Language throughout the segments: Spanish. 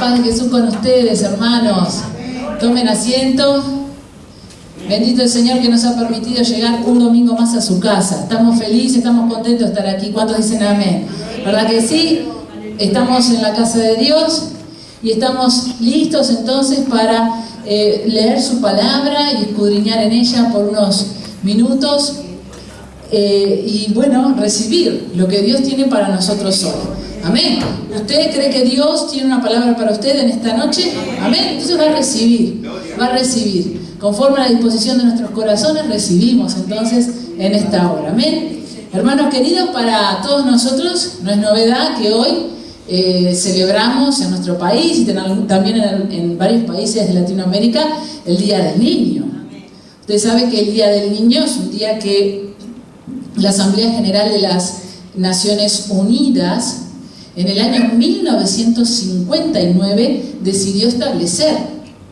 paz de Jesús con ustedes, hermanos. Tomen asiento. Bendito el Señor que nos ha permitido llegar un domingo más a su casa. Estamos felices, estamos contentos de estar aquí. ¿Cuántos dicen amén? ¿Verdad que sí? Estamos en la casa de Dios y estamos listos entonces para leer su palabra y escudriñar en ella por unos minutos y bueno, recibir lo que Dios tiene para nosotros hoy. Amén. ¿Usted cree que Dios tiene una palabra para usted en esta noche? Amén. Entonces va a recibir. Conforme a la disposición de nuestros corazones, recibimos entonces en esta hora. Amén. Hermanos queridos, para todos nosotros no es novedad que hoy celebramos en nuestro país y también en varios países de Latinoamérica el Día del Niño. Usted sabe que el Día del Niño es un día que la Asamblea General de las Naciones Unidas en el año 1959 decidió establecer.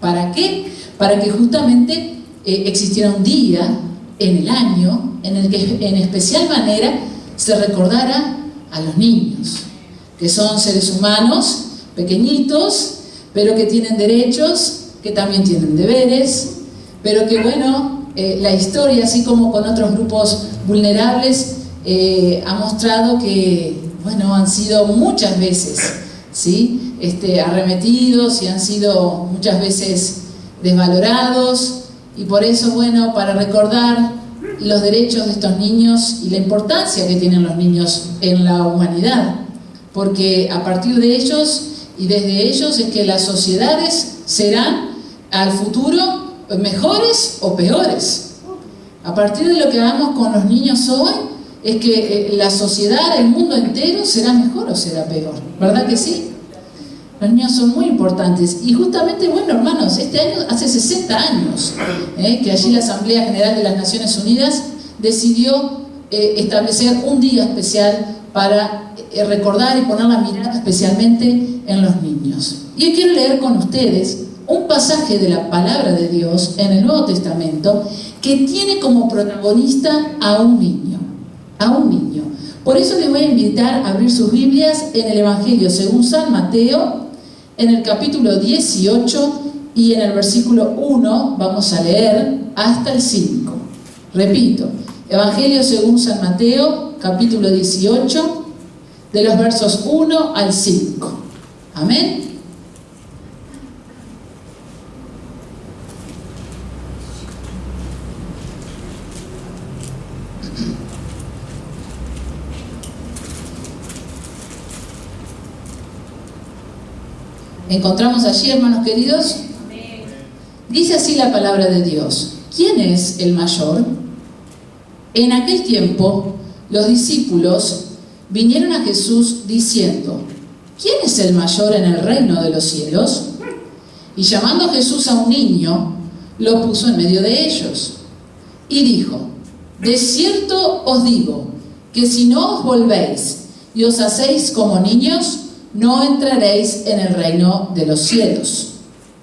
¿Para qué? Para que justamente existiera un día en el año en el que en especial manera se recordara a los niños, que son seres humanos pequeñitos, pero que tienen derechos, que también tienen deberes, pero que bueno, la historia, así como con otros grupos vulnerables, ha mostrado que bueno, han sido muchas veces, ¿sí? Arremetidos y han sido muchas veces desvalorados, y por eso, bueno, para recordar los derechos de estos niños y la importancia que tienen los niños en la humanidad, porque a partir de ellos y desde ellos es que las sociedades serán al futuro mejores o peores. A partir de lo que hagamos con los niños hoy es que la sociedad, el mundo entero será mejor o será peor, ¿verdad que sí? Los niños son muy importantes y justamente, bueno hermanos, este año hace 60 años que allí la Asamblea General de las Naciones Unidas decidió establecer un día especial para recordar y poner la mirada especialmente en los niños. Y hoy quiero leer con ustedes un pasaje de la palabra de Dios en el Nuevo Testamento que tiene como protagonista a un niño. Por eso les voy a invitar a abrir sus Biblias en el Evangelio según San Mateo, en el capítulo 18 y en el versículo 1 vamos a leer hasta el 5. Repito, Evangelio según San Mateo, capítulo 18, de los versos 1 al 5. Amén. ¿Encontramos allí, hermanos queridos? Dice así la palabra de Dios. ¿Quién es el mayor? En aquel tiempo, los discípulos vinieron a Jesús diciendo: ¿quién es el mayor en el reino de los cielos? Y llamando a Jesús a un niño, lo puso en medio de ellos. Y dijo: de cierto os digo, que si no os volvéis y os hacéis como niños, no entraréis en el reino de los cielos.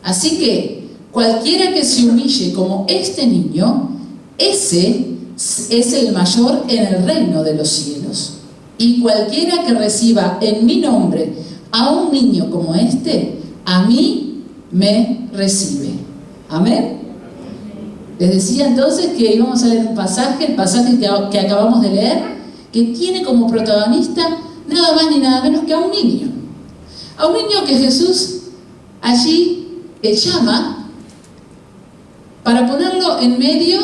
Así que cualquiera que se humille como este niño, ese es el mayor en el reino de los cielos. Y cualquiera que reciba en mi nombre a un niño como este, a mí me recibe. Amén. Les decía entonces que íbamos a leer un pasaje, el pasaje que acabamos de leer, que tiene como protagonista nada más ni nada menos que a un niño. A un niño que Jesús allí llama para ponerlo en medio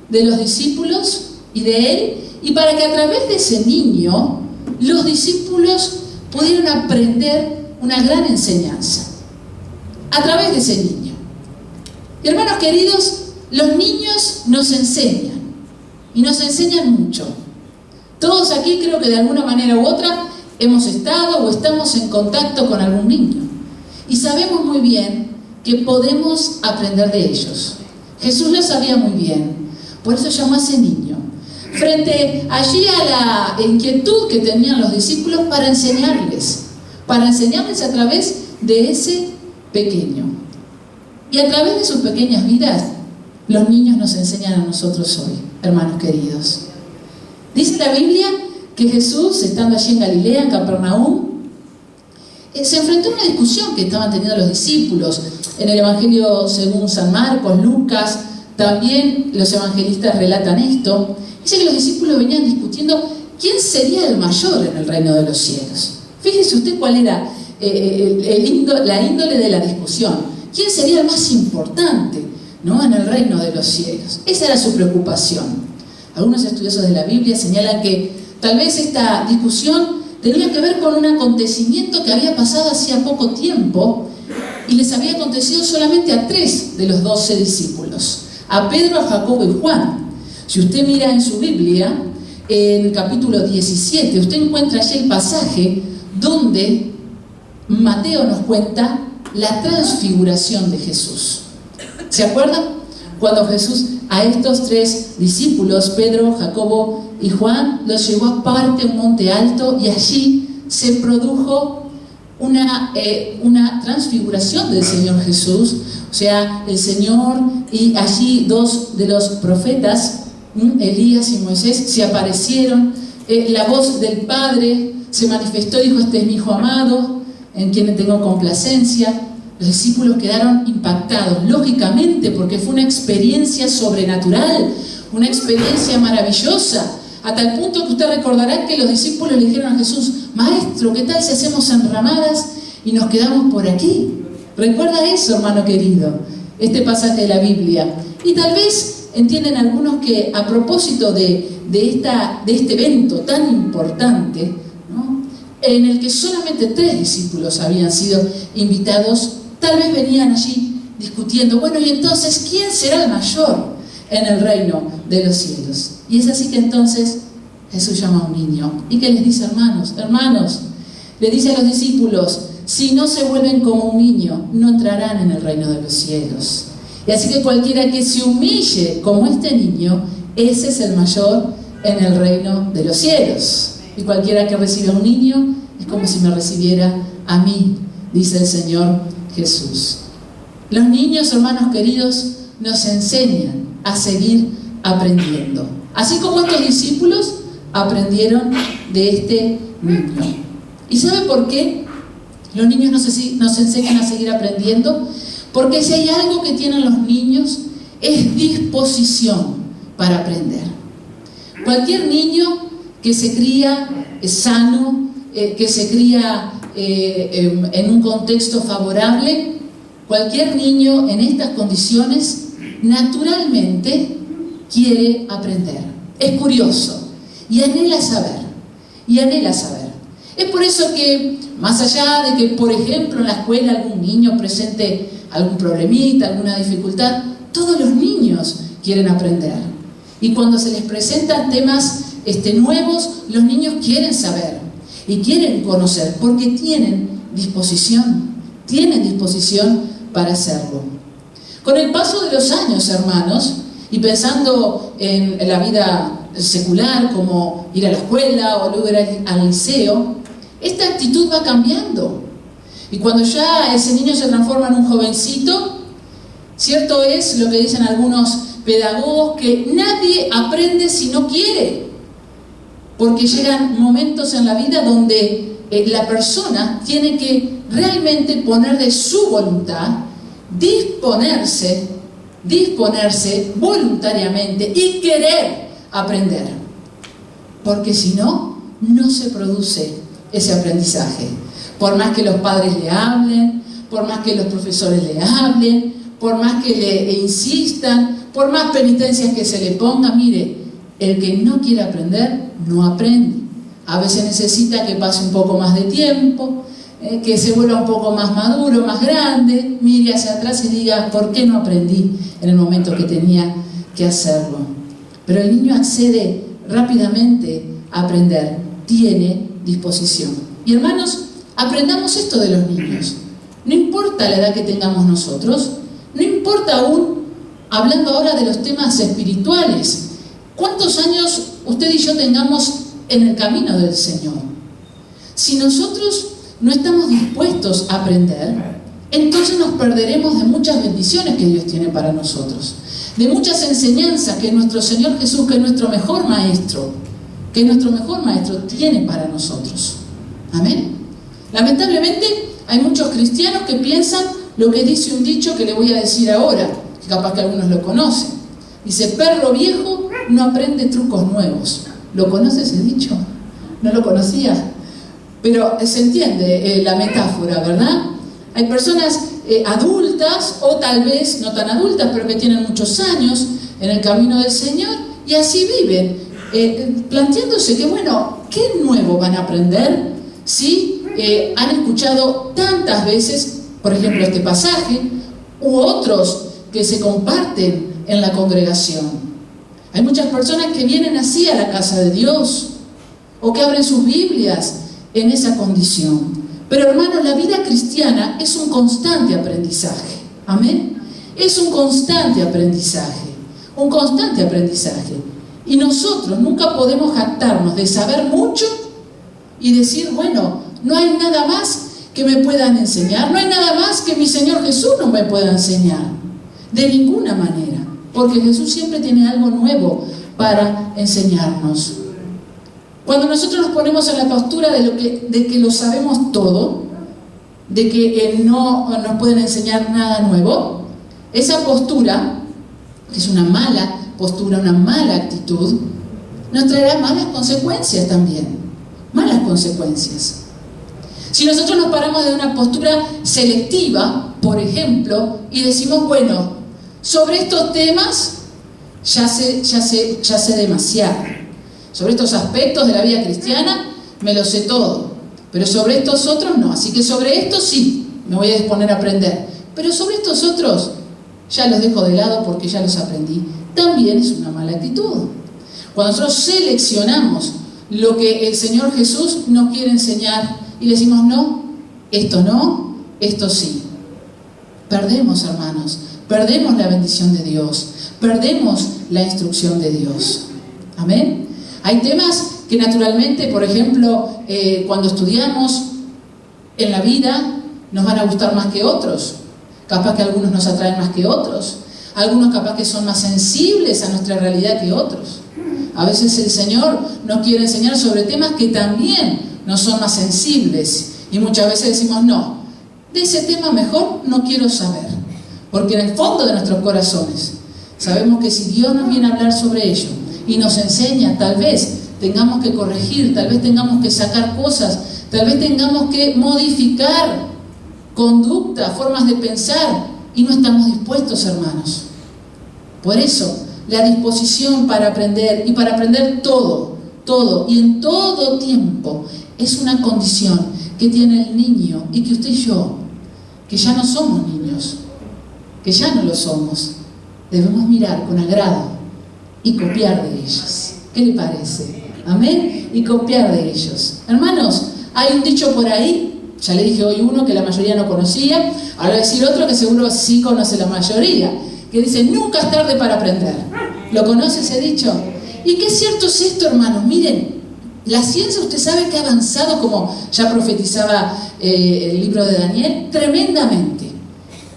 de los discípulos y de él, y para que a través de ese niño los discípulos pudieran aprender una gran enseñanza. A través de ese niño. Y hermanos queridos, los niños nos enseñan, y nos enseñan mucho. Todos aquí creo que de alguna manera u otra hemos estado o estamos en contacto con algún niño y sabemos muy bien que podemos aprender de ellos. Jesús lo sabía muy bien, por eso llamó a ese niño frente allí a la inquietud que tenían los discípulos para enseñarles a través de ese pequeño. Y a través de sus pequeñas vidas los niños nos enseñan a nosotros hoy, hermanos queridos. Dice la Biblia que Jesús, estando allí en Galilea, en Capernaum, se enfrentó a una discusión que estaban teniendo los discípulos. En el Evangelio según San Marcos, Lucas, también los evangelistas relatan esto. Dice que los discípulos venían discutiendo quién sería el mayor en el reino de los cielos. Fíjese usted cuál era la índole de la discusión. ¿Quién sería el más importante, ¿no?, en el reino de los cielos? Esa era su preocupación. Algunos estudiosos de la Biblia señalan que tal vez esta discusión tenía que ver con un acontecimiento que había pasado hacía poco tiempo y les había acontecido solamente a 3 de los 12 discípulos, a Pedro, a Jacobo y Juan. Si usted mira en su Biblia, en el capítulo 17, usted encuentra allí el pasaje donde Mateo nos cuenta la transfiguración de Jesús. ¿Se acuerdan? Cuando Jesús a estos 3 discípulos, Pedro, Jacobo y Juan, los llevó aparte a un monte alto y allí se produjo una transfiguración del Señor Jesús. O sea, el Señor y allí 2 de los profetas, Elías y Moisés, se aparecieron. La voz del Padre se manifestó y dijo: este es mi Hijo amado, en quien tengo complacencia. Los discípulos quedaron impactados, lógicamente, porque fue una experiencia sobrenatural, una experiencia maravillosa, a tal punto que usted recordará que los discípulos le dijeron a Jesús: Maestro, ¿qué tal si hacemos enramadas y nos quedamos por aquí? ¿Recuerda eso, hermano querido? Este pasaje de la Biblia. Y tal vez entienden algunos que a propósito de este evento tan importante, ¿no?, en el que solamente 3 discípulos habían sido invitados, tal vez venían allí discutiendo: bueno, y entonces, ¿quién será el mayor en el reino de los cielos? Y es así que entonces Jesús llama a un niño. ¿Y qué les dice, hermanos? Hermanos, le dice a los discípulos: si no se vuelven como un niño, no entrarán en el reino de los cielos. Y así que cualquiera que se humille como este niño, ese es el mayor en el reino de los cielos. Y cualquiera que reciba a un niño es como si me recibiera a mí, dice el Señor Jesús. Los niños, hermanos queridos, nos enseñan a seguir aprendiendo. Así como estos discípulos aprendieron de este niño. ¿Y sabe por qué los niños nos enseñan a seguir aprendiendo? Porque si hay algo que tienen los niños, es disposición para aprender. Cualquier niño que se cría sano, que se cría en un contexto favorable, cualquier niño en estas condiciones naturalmente quiere aprender. Es curioso y anhela saber. Es por eso que, más allá de que, por ejemplo, en la escuela algún niño presente algún problemita, alguna dificultad, todos los niños quieren aprender. Y cuando se les presentan temas nuevos, los niños quieren saber y quieren conocer, porque tienen disposición para hacerlo. Con el paso de los años, hermanos, y pensando en la vida secular, como ir a la escuela o luego ir al liceo, esta actitud va cambiando. Y cuando ya ese niño se transforma en un jovencito, cierto es lo que dicen algunos pedagogos, que nadie aprende si no quiere. Porque llegan momentos en la vida donde la persona tiene que realmente poner de su voluntad, disponerse voluntariamente y querer aprender. Porque si no, no se produce ese aprendizaje. Por más que los padres le hablen, por más que los profesores le hablen, por más que le insistan, por más penitencias que se le pongan, mire, el que no quiere aprender, no aprende. A veces necesita que pase un poco más de tiempo, que se vuelva un poco más maduro, más grande, mire hacia atrás y diga: ¿por qué no aprendí en el momento que tenía que hacerlo? Pero el niño accede rápidamente a aprender, tiene disposición. Y hermanos, aprendamos esto de los niños. No importa la edad que tengamos nosotros, no importa aún, hablando ahora de los temas espirituales, cuántos años usted y yo tengamos en el camino del Señor. Si nosotros no estamos dispuestos a aprender, entonces nos perderemos de muchas bendiciones que Dios tiene para nosotros, de muchas enseñanzas que nuestro Señor Jesús, que es nuestro mejor maestro, tiene para nosotros. Amén. Lamentablemente hay muchos cristianos que piensan lo que dice un dicho que le voy a decir ahora, que capaz que algunos lo conocen. Dice, perro viejo no aprende trucos nuevos. ¿Lo conoce ese dicho? ¿No lo conocía? Pero se entiende la metáfora, ¿verdad? Hay personas adultas, o tal vez no tan adultas, pero que tienen muchos años en el camino del Señor, y así viven, planteándose que, bueno, ¿qué nuevo van a aprender si han escuchado tantas veces, por ejemplo, este pasaje, u otros que se comparten en la congregación? Hay muchas personas que vienen así a la casa de Dios, o que abren sus Biblias en esa condición. Pero hermanos, la vida cristiana es un constante aprendizaje. Amén. Es un constante aprendizaje. Un constante aprendizaje. Y nosotros nunca podemos jactarnos de saber mucho y decir, bueno, no hay nada más que me puedan enseñar, no hay nada más que mi Señor Jesús no me pueda enseñar. De ninguna manera. Porque Jesús siempre tiene algo nuevo para enseñarnos. Cuando nosotros nos ponemos en la postura de que lo sabemos todo, de que no nos pueden enseñar nada nuevo, esa postura, que es una mala postura, una mala actitud, nos traerá malas consecuencias también. Malas consecuencias. Si nosotros nos paramos de una postura selectiva, por ejemplo, y decimos, bueno, sobre estos temas ya sé demasiado. Sobre estos aspectos de la vida cristiana me lo sé todo, pero sobre estos otros no. Así que sobre estos sí, me voy a disponer a aprender. Pero sobre estos otros ya los dejo de lado porque ya los aprendí. También es una mala actitud. Cuando nosotros seleccionamos lo que el Señor Jesús nos quiere enseñar y le decimos no, esto sí. Perdemos, hermanos, perdemos la bendición de Dios, perdemos la instrucción de Dios. Amén. Hay temas que naturalmente, por ejemplo, cuando estudiamos en la vida, nos van a gustar más que otros. Capaz que algunos nos atraen más que otros. Algunos capaz que son más sensibles a nuestra realidad que otros. A veces el Señor nos quiere enseñar sobre temas que también nos son más sensibles. Y muchas veces decimos, no, de ese tema mejor no quiero saber. Porque en el fondo de nuestros corazones sabemos que si Dios nos viene a hablar sobre ello y nos enseña, tal vez tengamos que corregir, tal vez tengamos que sacar cosas, tal vez tengamos que modificar conducta, formas de pensar, y no estamos dispuestos, hermanos. Por eso, la disposición para aprender, y para aprender todo, y en todo tiempo, es una condición que tiene el niño, y que usted y yo, que ya no somos niños, que ya no lo somos, debemos mirar con agrado y copiar de ellos. ¿Qué le parece? Amén. Y copiar de ellos. Hermanos, hay un dicho por ahí, ya le dije hoy uno que la mayoría no conocía, ahora voy a decir otro que seguro sí conoce la mayoría, que dice, nunca es tarde para aprender. ¿Lo conoce ese dicho? Y qué cierto es esto, hermanos. Miren, la ciencia, usted sabe que ha avanzado, como ya profetizaba el libro de Daniel, tremendamente.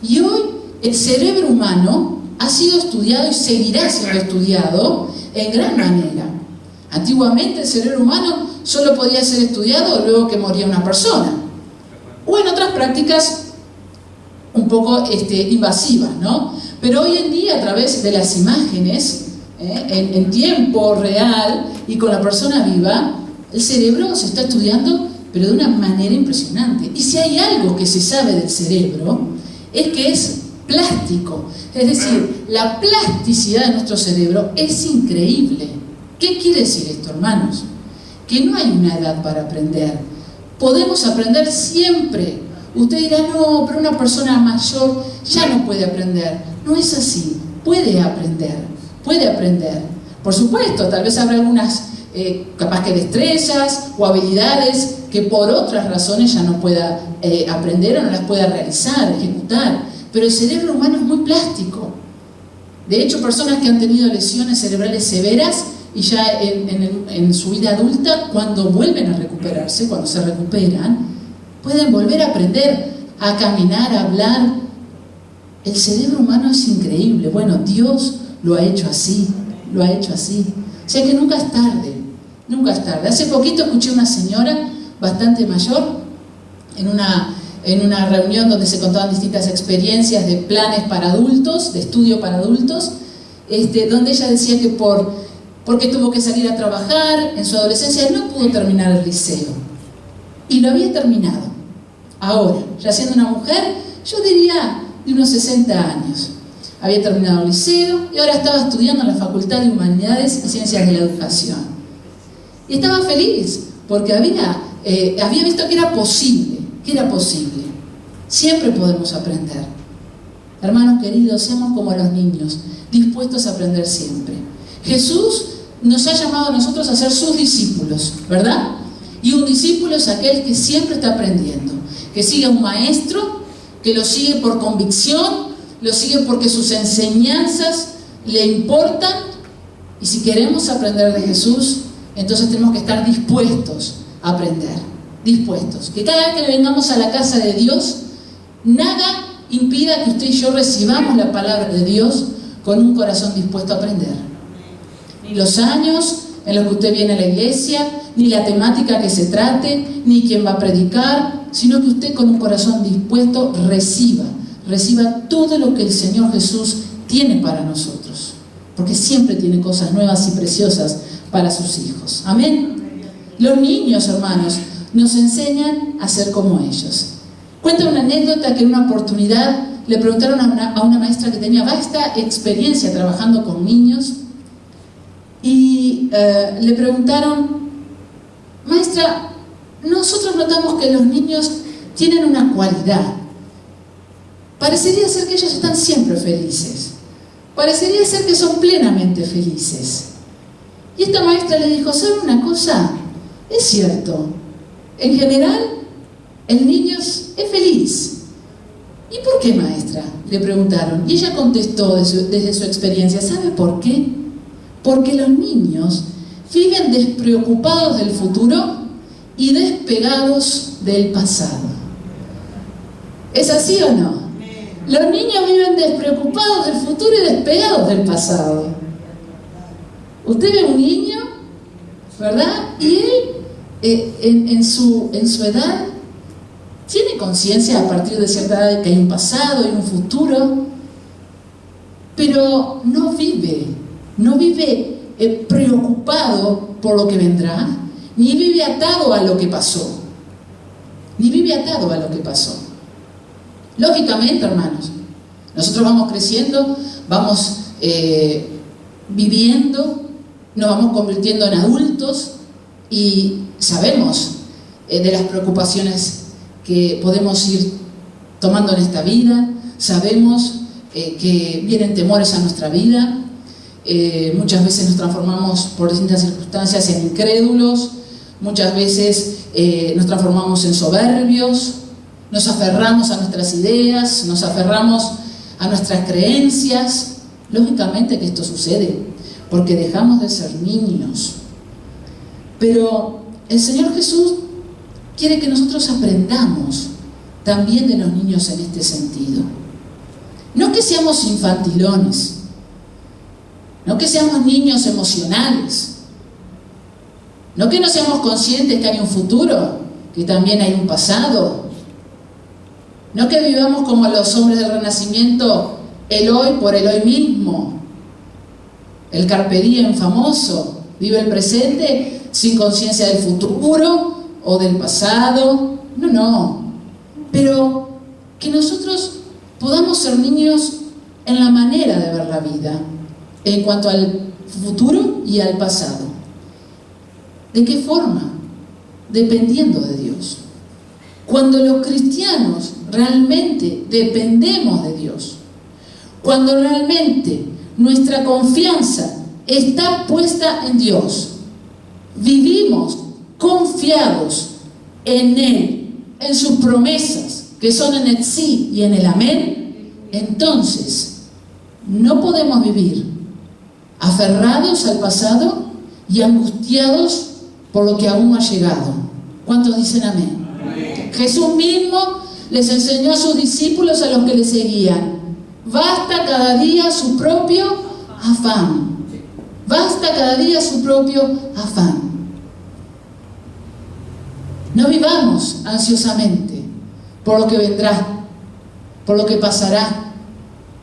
Y hoy el cerebro humano ha sido estudiado y seguirá siendo estudiado en gran manera. Antiguamente el cerebro humano solo podía ser estudiado luego que moría una persona, o en otras prácticas un poco invasivas, ¿no? Pero hoy en día, a través de las imágenes, en tiempo real y con la persona viva, el cerebro se está estudiando, pero de una manera impresionante. Y si hay algo que se sabe del cerebro, es que es plástico. Es decir, la plasticidad de nuestro cerebro es increíble. ¿Qué quiere decir esto, hermanos? Que no hay una edad para aprender. Podemos aprender siempre. Usted dirá, no, pero una persona mayor ya no puede aprender. No es así. Puede aprender. Puede aprender. Por supuesto, tal vez habrá algunas, capaz que destrezas o habilidades que por otras razones ya no pueda aprender o no las pueda realizar, ejecutar. Pero el cerebro humano es muy plástico. De hecho, personas que han tenido lesiones cerebrales severas y ya en su vida adulta, cuando vuelven a recuperarse, cuando se recuperan, pueden volver a aprender a caminar, a hablar. El cerebro humano es increíble. Bueno, Dios lo ha hecho así, lo ha hecho así. O sea que nunca es tarde, nunca es tarde. Hace poquito escuché una señora bastante mayor en una reunión donde se contaban distintas experiencias de planes para adultos, de estudio para adultos, donde ella decía que porque tuvo que salir a trabajar en su adolescencia, no pudo terminar el liceo. Y lo había terminado. Ahora, ya siendo una mujer, yo diría de unos 60 años. Había terminado el liceo y ahora estaba estudiando en la Facultad de Humanidades y Ciencias de la Educación. Y estaba feliz porque había visto que era posible. Siempre podemos aprender. Hermanos queridos, seamos como los niños, dispuestos a aprender siempre. Jesús nos ha llamado a nosotros a ser sus discípulos, ¿verdad? Y un discípulo es aquel que siempre está aprendiendo, que sigue a un maestro, que lo sigue por convicción, lo sigue porque sus enseñanzas le importan. Y si queremos aprender de Jesús, entonces tenemos que estar dispuestos a aprender, dispuestos. Que cada vez que vengamos a la casa de Dios, nada impida que usted y yo recibamos la palabra de Dios con un corazón dispuesto a aprender. Ni los años en los que usted viene a la iglesia, ni la temática que se trate, ni quién va a predicar, sino que usted con un corazón dispuesto reciba todo lo que el Señor Jesús tiene para nosotros, porque siempre tiene cosas nuevas y preciosas para sus hijos. Amén. Los niños, hermanos, nos enseñan a ser como ellos. Cuenta una anécdota que en una oportunidad le preguntaron a una maestra que tenía vasta experiencia trabajando con niños y le preguntaron: maestra, nosotros notamos que los niños tienen una cualidad. Parecería ser que ellos están siempre felices. Parecería ser que son plenamente felices. Y esta maestra le dijo: ¿sabe una cosa? Es cierto. En general, el niño es feliz. ¿Y por qué, maestra?, le preguntaron. Y ella contestó desde su experiencia: ¿sabe por qué? Porque los niños viven despreocupados del futuro y despegados del pasado. ¿Es así o no? Los niños viven despreocupados del futuro y despegados del pasado. Usted ve un niño, ¿verdad? Y él, en su edad, tiene conciencia a partir de cierta edad de que hay un pasado y un futuro, pero no vive preocupado por lo que vendrá, ni vive atado a lo que pasó. Lógicamente, hermanos, nosotros vamos creciendo, vamos viviendo, nos vamos convirtiendo en adultos y sabemos de las preocupaciones que podemos ir tomando en esta vida, sabemos que vienen temores a nuestra vida, muchas veces nos transformamos por distintas circunstancias en incrédulos, muchas veces nos transformamos en soberbios, nos aferramos a nuestras ideas, nos aferramos a nuestras creencias. Lógicamente que esto sucede porque dejamos de ser niños. Pero el Señor Jesús quiere que nosotros aprendamos también de los niños en este sentido. No que seamos infantilones, no que seamos niños emocionales, no que no seamos conscientes que hay un futuro, que también hay un pasado. No que vivamos como los hombres del Renacimiento, el hoy por el hoy mismo, el carpe diem famoso, vive el presente sin conciencia del futuro o del pasado. No, pero que nosotros podamos ser niños en la manera de ver la vida, en cuanto al futuro y al pasado. ¿De qué forma? Dependiendo de Dios. Cuando los cristianos realmente dependemos de Dios, cuando realmente nuestra confianza está puesta en Dios, vivimos confiados en Él, en sus promesas, que son en el sí y en el amén, entonces no podemos vivir aferrados al pasado y angustiados por lo que aún no ha llegado. ¿Cuántos dicen amén? Amén. Jesús mismo les enseñó a sus discípulos, a los que le seguían: basta cada día su propio afán. Basta cada día su propio afán. No vivamos ansiosamente, por lo que vendrá, por lo que pasará.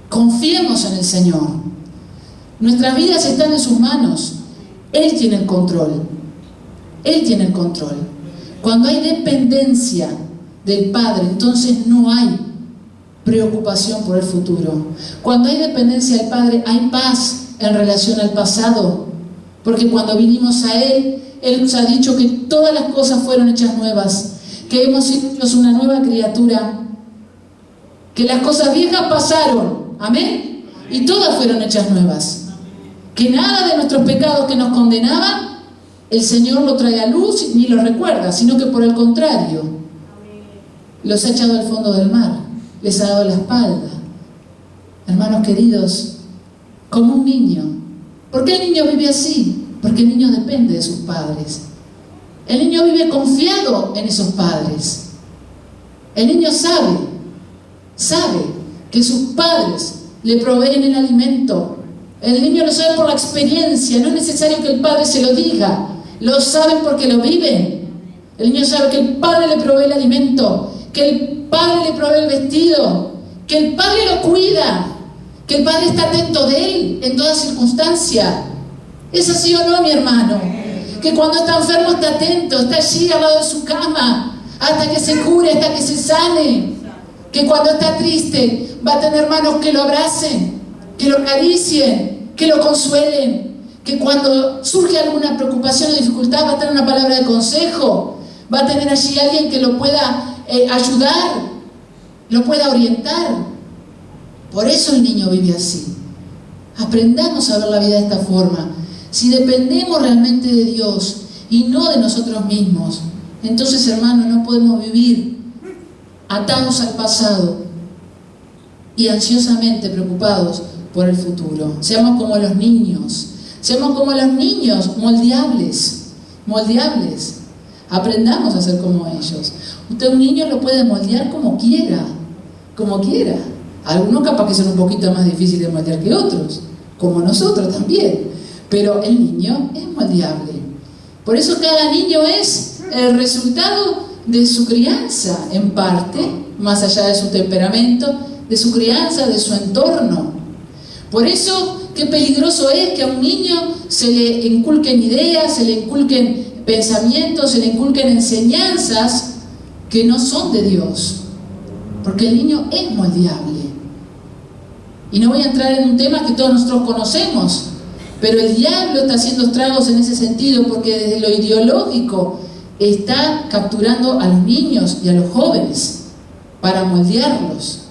Confiemos en el Señor. Nuestras vidas están en sus manos. Él tiene el control. Él tiene el control. Cuando hay dependencia del Padre, entonces no hay preocupación por el futuro. Cuando hay dependencia del Padre, hay paz en relación al pasado. Porque cuando vinimos a Él, Él nos ha dicho que todas las cosas fueron hechas nuevas, que hemos sido una nueva criatura, que las cosas viejas pasaron, amén, y todas fueron hechas nuevas, que nada de nuestros pecados que nos condenaban, el Señor lo trae a luz ni lo recuerda, sino que por el contrario, los ha echado al fondo del mar, les ha dado la espalda. Hermanos queridos, como un niño. ¿Por qué el niño vive así? Porque el niño depende de sus padres. El niño vive confiado en esos padres. El niño sabe que sus padres le proveen el alimento. El niño lo sabe por la experiencia, no es necesario que el padre se lo diga, lo saben porque lo viven. El niño sabe que el padre le provee el alimento, que el padre le provee el vestido, que el padre lo cuida, que el padre está atento de él en toda circunstancia. ¿Es así o no, mi hermano? Que cuando está enfermo está atento, está allí al lado de su cama, hasta que se cure, hasta que se sane. Que cuando está triste va a tener manos que lo abracen, que lo acaricien, que lo consuelen. Que cuando surge alguna preocupación o dificultad va a tener una palabra de consejo, va a tener allí alguien que lo pueda ayudar, lo pueda orientar. Por eso el niño vive así. Aprendamos a ver la vida de esta forma. Si dependemos realmente de Dios y no de nosotros mismos, entonces, hermanos, no podemos vivir atados al pasado y ansiosamente preocupados por el futuro. Seamos como los niños. Seamos como los niños, moldeables. Aprendamos a ser como ellos. Usted, un niño, lo puede moldear como quiera. Algunos capaz que son un poquito más difíciles de moldear que otros, como nosotros también. Pero el niño es moldeable. Por eso cada niño es el resultado de su crianza, en parte, más allá de su temperamento, de su crianza, de su entorno. Por eso, qué peligroso es que a un niño se le inculquen ideas, se le inculquen pensamientos, se le inculquen enseñanzas que no son de Dios. Porque el niño es moldeable. Y no voy a entrar en un tema que todos nosotros conocemos, pero el diablo está haciendo estragos en ese sentido, porque desde lo ideológico está capturando a los niños y a los jóvenes para moldearlos,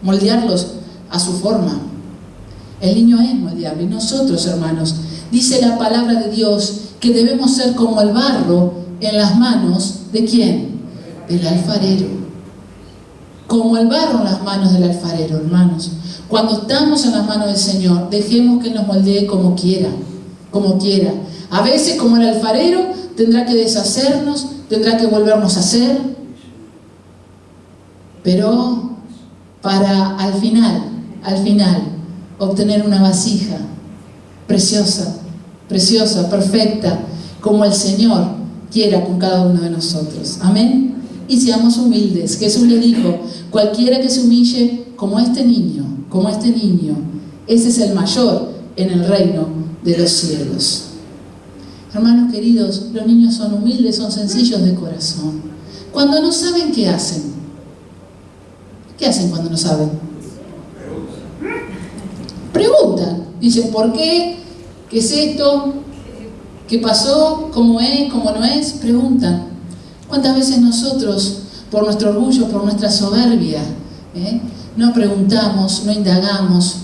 moldearlos a su forma. El niño es moldeable. Y nosotros, hermanos, dice la palabra de Dios que debemos ser como el barro en las manos ¿de quién? Del alfarero. Como el barro en las manos del alfarero, hermanos. Cuando estamos en las manos del Señor, dejemos que nos moldee como quiera. A veces, como el alfarero, tendrá que deshacernos, tendrá que volvernos a hacer, pero para al final, obtener una vasija preciosa, perfecta, como el Señor quiera con cada uno de nosotros. Amén. Y seamos humildes. Jesús le dijo: cualquiera que se humille como este niño, ese es el mayor en el reino de los cielos. Hermanos queridos, los niños son humildes, son sencillos de corazón. Cuando no saben, ¿qué hacen? ¿Qué hacen cuando no saben? Preguntan. Dicen: ¿por qué? ¿Qué es esto? ¿Qué pasó? ¿Cómo es? ¿Cómo no es? Preguntan. ¿Cuántas veces nosotros, por nuestro orgullo, por nuestra soberbia, no preguntamos, no indagamos?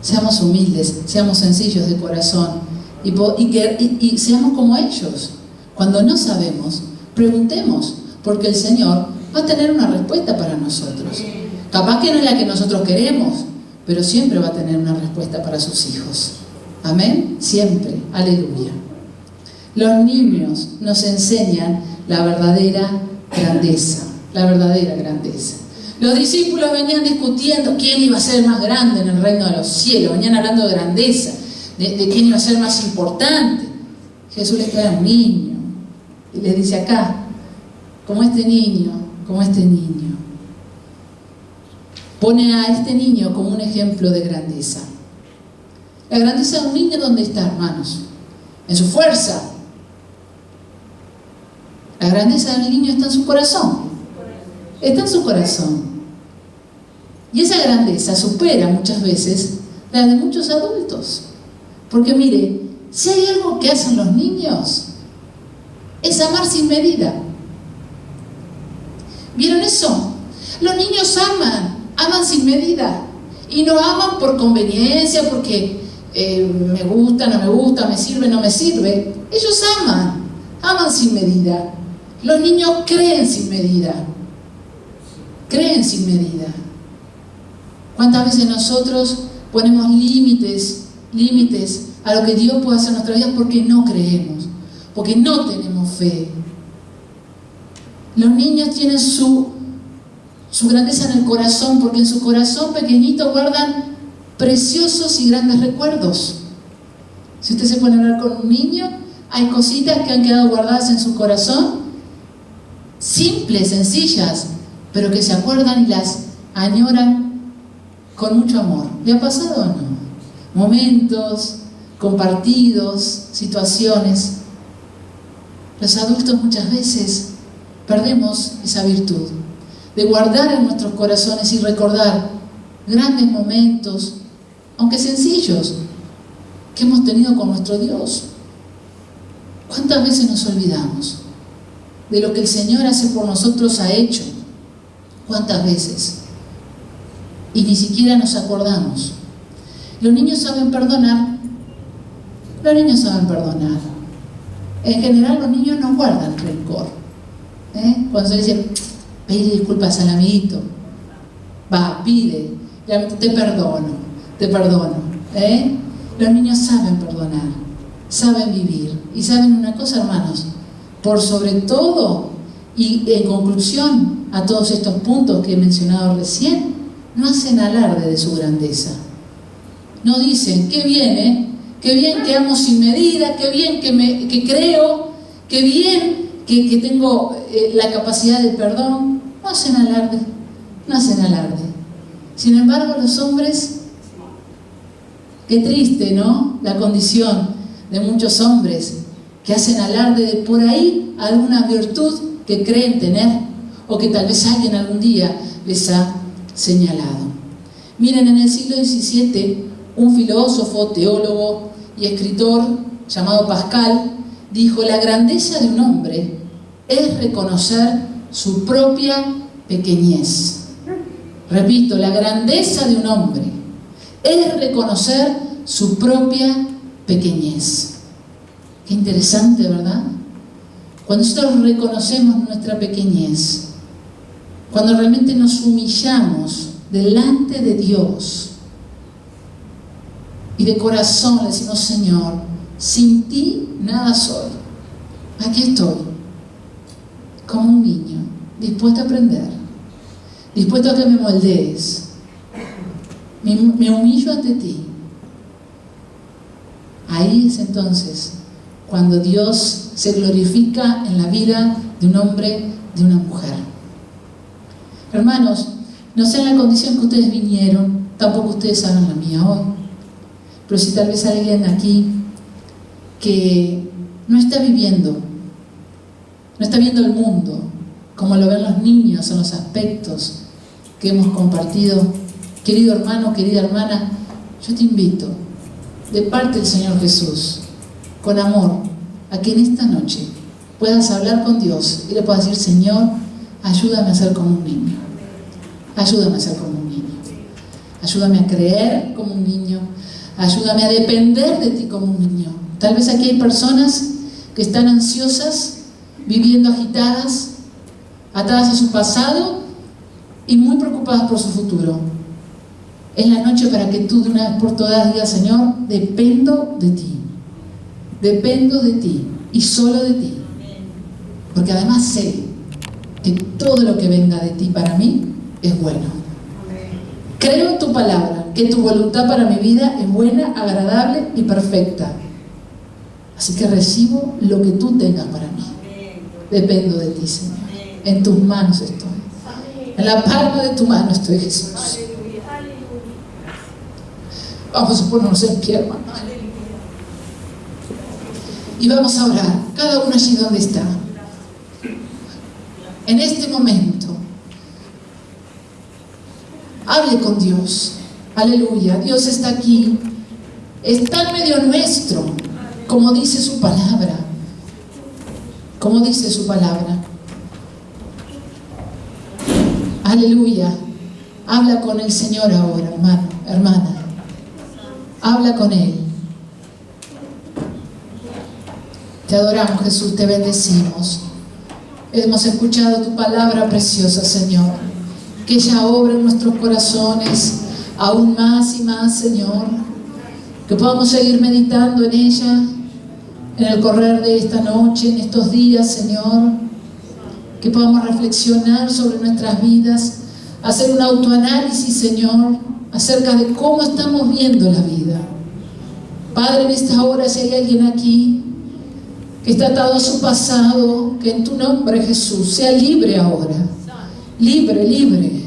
Seamos humildes, seamos sencillos de corazón y seamos como ellos. Cuando no sabemos, preguntemos, porque el Señor va a tener una respuesta para nosotros. Capaz que no es la que nosotros queremos, pero siempre va a tener una respuesta para sus hijos. Amén, siempre, aleluya. Los niños nos enseñan la verdadera grandeza. Los discípulos venían discutiendo quién iba a ser más grande en el reino de los cielos. Venían hablando de grandeza, de quién iba a ser más importante. Jesús les trae a un niño y les dice acá: como este niño. Pone a este niño como un ejemplo de grandeza. La grandeza de un niño, ¿dónde está, hermanos? En su fuerza. La grandeza del niño está en su corazón. Está en su corazón. Y esa grandeza supera muchas veces la de muchos adultos. Porque mire, si hay algo que hacen los niños, es amar sin medida. ¿Vieron eso? Los niños aman sin medida. Y no aman por conveniencia, porque me gusta, no me gusta, me sirve, no me sirve. Ellos aman sin medida. Los niños creen sin medida. ¿Cuántas veces nosotros ponemos límites a lo que Dios puede hacer en nuestra vida porque no creemos, porque no tenemos fe? Los niños tienen su grandeza en el corazón, porque en su corazón pequeñito guardan preciosos y grandes recuerdos. Si usted se pone a hablar con un niño, hay cositas que han quedado guardadas en su corazón, simples, sencillas, pero que se acuerdan y las añoran con mucho amor. ¿Le ha pasado o no? Momentos compartidos, situaciones. Los adultos muchas veces perdemos esa virtud de guardar en nuestros corazones y recordar grandes momentos, aunque sencillos, que hemos tenido con nuestro Dios. ¿Cuántas veces nos olvidamos de lo que el Señor hace por nosotros, ha hecho? ¿Cuántas veces? Y ni siquiera nos acordamos. Los niños saben perdonar. En general los niños no guardan rencor. Cuando se dice, pide disculpas al amiguito, pide, te perdono. Los niños saben perdonar, saben vivir. Y saben una cosa, hermanos, por sobre todo, y en conclusión a todos estos puntos que he mencionado recién, no hacen alarde de su grandeza. No dicen, qué bien que amo sin medida, qué bien que creo, qué bien que tengo la capacidad de perdón. No hacen alarde. Sin embargo, los hombres, qué triste, ¿no? La condición de muchos hombres que hacen alarde de por ahí alguna virtud que creen tener o que tal vez alguien algún día les ha señalado. Miren, en el siglo XVII, un filósofo, teólogo y escritor llamado Pascal dijo: la grandeza de un hombre es reconocer su propia pequeñez. Repito, la grandeza de un hombre es reconocer su propia pequeñez. Qué interesante, ¿verdad? Cuando nosotros reconocemos nuestra pequeñez, cuando realmente nos humillamos delante de Dios y de corazón le decimos: Señor, sin ti nada soy. Aquí estoy, como un niño, dispuesto a aprender, dispuesto a que me moldees. Me humillo ante ti. Ahí es entonces cuando Dios se glorifica en la vida de un hombre, de una mujer. Hermanos, no sé en la condición que ustedes vinieron, tampoco ustedes saben la mía hoy, pero si tal vez hay alguien aquí que no está viendo el mundo como lo ven los niños en los aspectos que hemos compartido, querido hermano, querida hermana, yo te invito, de parte del Señor Jesús, con amor, a que en esta noche puedas hablar con Dios y le puedas decir: Señor, ayúdame a ser como un niño. Ayúdame a ser como un niño. Ayúdame a creer como un niño. Ayúdame a depender de ti como un niño. Tal vez aquí hay personas que están ansiosas, viviendo agitadas, atadas a su pasado y muy preocupadas por su futuro. Es la noche para que tú de una vez por todas digas: Señor, dependo de ti. Dependo de ti y solo de ti. Porque además sé que todo lo que venga de ti para mí es bueno. Creo en tu palabra, que tu voluntad para mi vida es buena, agradable y perfecta. Así que recibo lo que tú tengas para mí. Dependo de ti, Señor. En tus manos estoy. En la palma de tu mano estoy, Jesús. Vamos a ponernos en pie, hermanos. Y vamos a orar, cada uno allí donde está. En este momento, hable con Dios. Aleluya. Dios está aquí. Está en medio nuestro, como dice su palabra. Como dice su palabra. Aleluya. Habla con el Señor ahora, hermano, hermana. Habla con Él. Te adoramos, Jesús, te bendecimos. Hemos escuchado tu palabra preciosa, Señor. Que ella obra en nuestros corazones aún más y más, Señor. Que podamos seguir meditando en ella en el correr de esta noche, en estos días, Señor. Que podamos reflexionar sobre nuestras vidas, hacer un autoanálisis, Señor, acerca de cómo estamos viendo la vida. Padre, en esta hora, si hay alguien aquí que está atado a su pasado, que en tu nombre, Jesús, sea libre ahora. Libre, libre.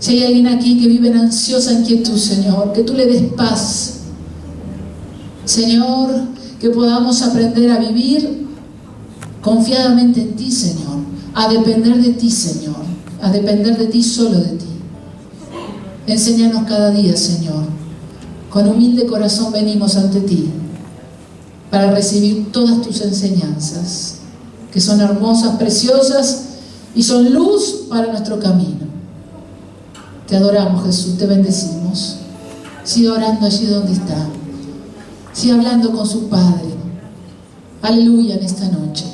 Si hay alguien aquí que vive en ansiosa inquietud, Señor, que tú le des paz. Señor, que podamos aprender a vivir confiadamente en ti, Señor, a depender de ti, Señor, a depender de ti, solo de ti. Enséñanos cada día, Señor. Con humilde corazón venimos ante ti para recibir todas tus enseñanzas, que son hermosas, preciosas y son luz para nuestro camino. Te adoramos, Jesús, te bendecimos. Sigue orando allí donde está. Sigue hablando con su Padre. Aleluya en esta noche.